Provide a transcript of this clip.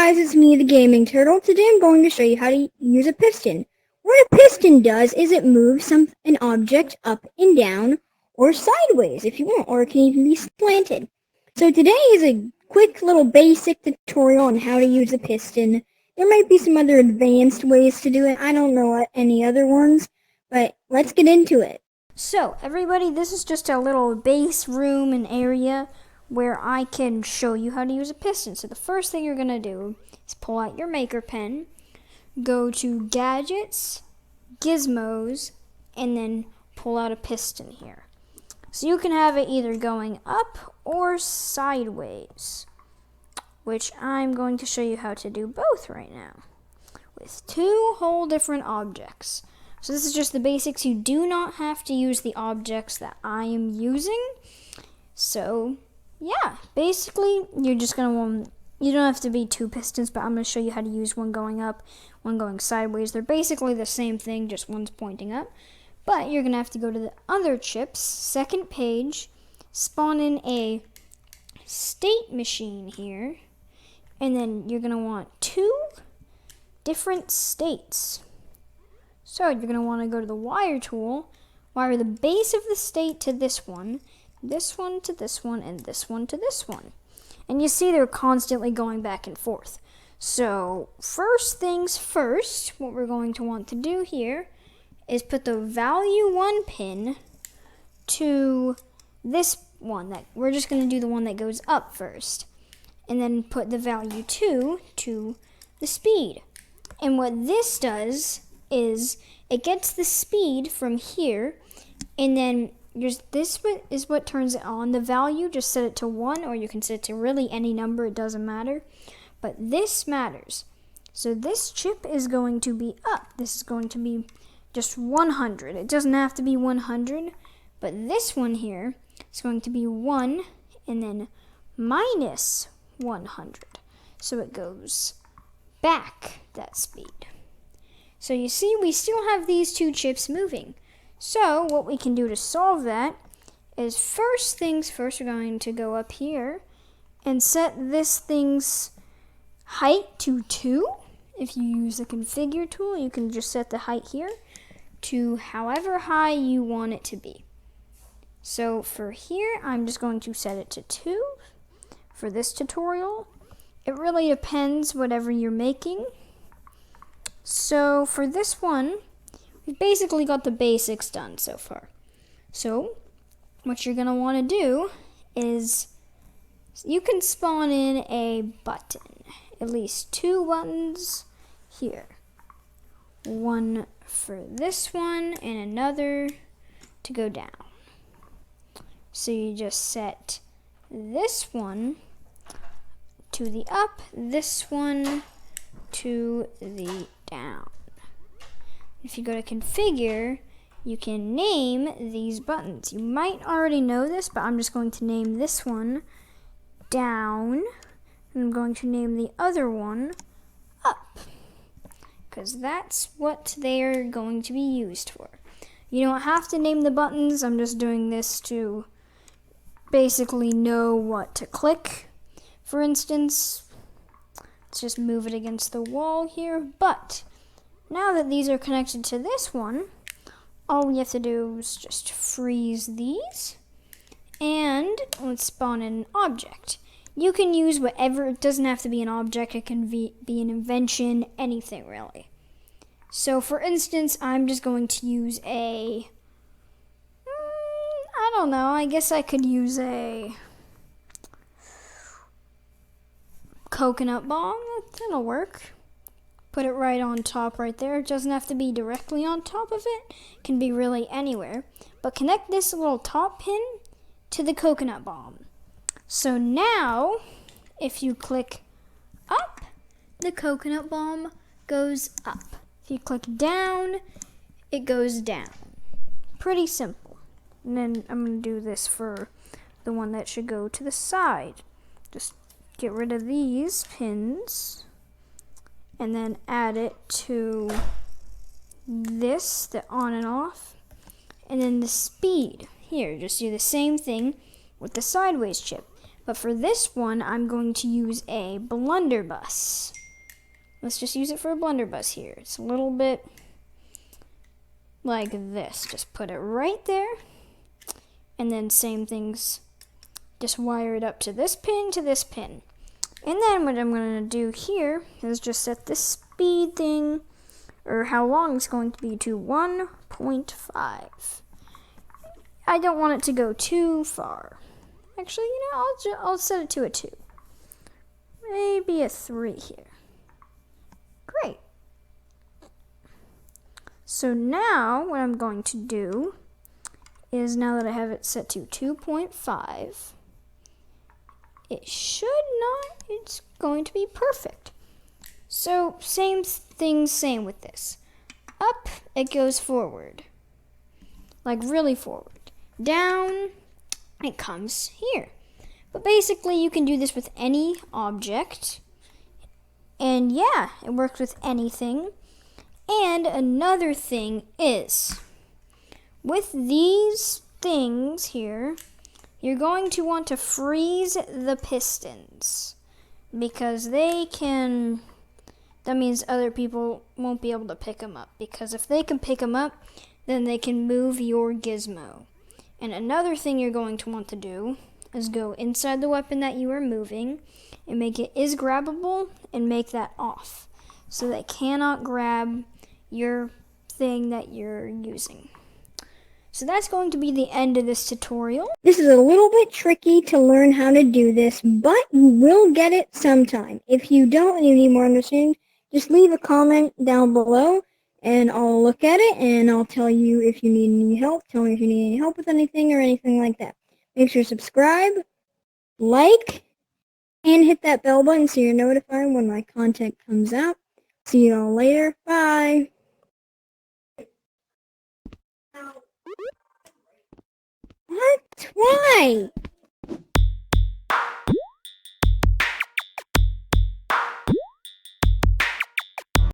guys, it's me, the Gaming Turtle. Today I'm going to show you how to use a piston. What a piston does is it moves an object up and down or sideways if you want, or it can even be slanted. So today is a quick little basic tutorial on how to use a piston. There might be some other advanced ways to do it. I don't know any other ones, but let's get into it. So everybody, this is just a little base room and area where I can show you how to use a piston. So the first thing you're going to do is pull out your maker pen, go to Gadgets, Gizmos, and then pull out a piston here. So you can have it either going up or sideways, which I'm going to show you how to do both right now with two whole different objects. So this is just the basics. You do not have to use the objects that I am using. So yeah, basically you're just going to want, you don't have to be two pistons, but I'm going to show you how to use one going up, one going sideways. They're basically the same thing, just one's pointing up. But you're going to have to go to the other chips, second page, spawn in a state machine here, and then you're going to want two different states. So you're going to want to go to the wire tool, wire the base of the state to this one to this one, and this one to this one. And you see they're constantly going back and forth. So first things first, what we're going to want to do here is put the value 1 pin to this one. That we're just going to do the one that goes up first. And then put the value 2 to the speed. And what this does is it gets the speed from here, and then this is what turns it on. The value, just set it to 1, or you can set it to really any number, it doesn't matter. But this matters. So this chip is going to be up. This is going to be just 100. It doesn't have to be 100, but this one here is going to be 1 and then minus 100. So it goes back that speed. So you see, we still have these two chips moving. So what we can do to solve that is first things first, we're going to go up here and set this thing's height to 2. If you use the configure tool, you can just set the height here to however high you want it to be. So for here, I'm just going to set it to 2 for this tutorial. It really depends whatever you're making. So for this one, we've basically got the basics done so far. So what you're going to want to do is you can spawn in a button, at least 2 buttons here. One for this one and another to go down. So you just set this one to the up, this one to the down. If you go to configure, you can name these buttons. You might already know this, but I'm just going to name this one down, and I'm going to name the other one up, because that's what they're going to be used for. You don't have to name the buttons. I'm just doing this to basically know what to click. For instance, let's just move it against the wall here. But now that these are connected to this one, all we have to do is just freeze these, and let's spawn in an object. You can use whatever, it doesn't have to be an object, it can be an invention, anything really. So for instance, I'm just going to use I don't know, I guess I could use a coconut bomb. That'll work. Put it right on top right there. It doesn't have to be directly on top of it. It can be really anywhere. But connect this little top pin to the coconut bomb. So now, if you click up, the coconut bomb goes up. If you click down, it goes down. Pretty simple. And then I'm going to do this for the one that should go to the side. Just get rid of these pins and then add it to this, the on and off, and then the speed. Here, just do the same thing with the sideways chip. But for this one, I'm going to use a blunderbuss. Let's just use it for a blunderbuss here. It's a little bit like this. Just put it right there. And then same things. Just wire it up to this pin, to this pin. And then what I'm going to do here is just set the speed thing, or how long it's going to be, to 1.5. I don't want it to go too far. Actually, I'll set it to a 2. Maybe a 3 here. Great. So now what I'm going to do is, now that I have it set to 2.5, it's going to be perfect. So same with this. Up, it goes forward. Like really forward. Down, it comes here. But basically you can do this with any object. And yeah, it works with anything. And another thing is, with these things here, you're going to want to freeze the pistons, because that means other people won't be able to pick them up, because if they can pick them up, then they can move your gizmo. And another thing you're going to want to do is go inside the weapon that you are moving and make it is grabbable and make that off, so they cannot grab your thing that you're using. So that's going to be the end of this tutorial. This is a little bit tricky to learn how to do this, but you will get it sometime. If you don't and you need more understanding, just leave a comment down below and I'll look at it and I'll tell you if you need any help. Tell me if you need any help with anything or anything like that. Make sure to subscribe, like, and hit that bell button so you're notified when my content comes out. See you all later. Bye. What? Why?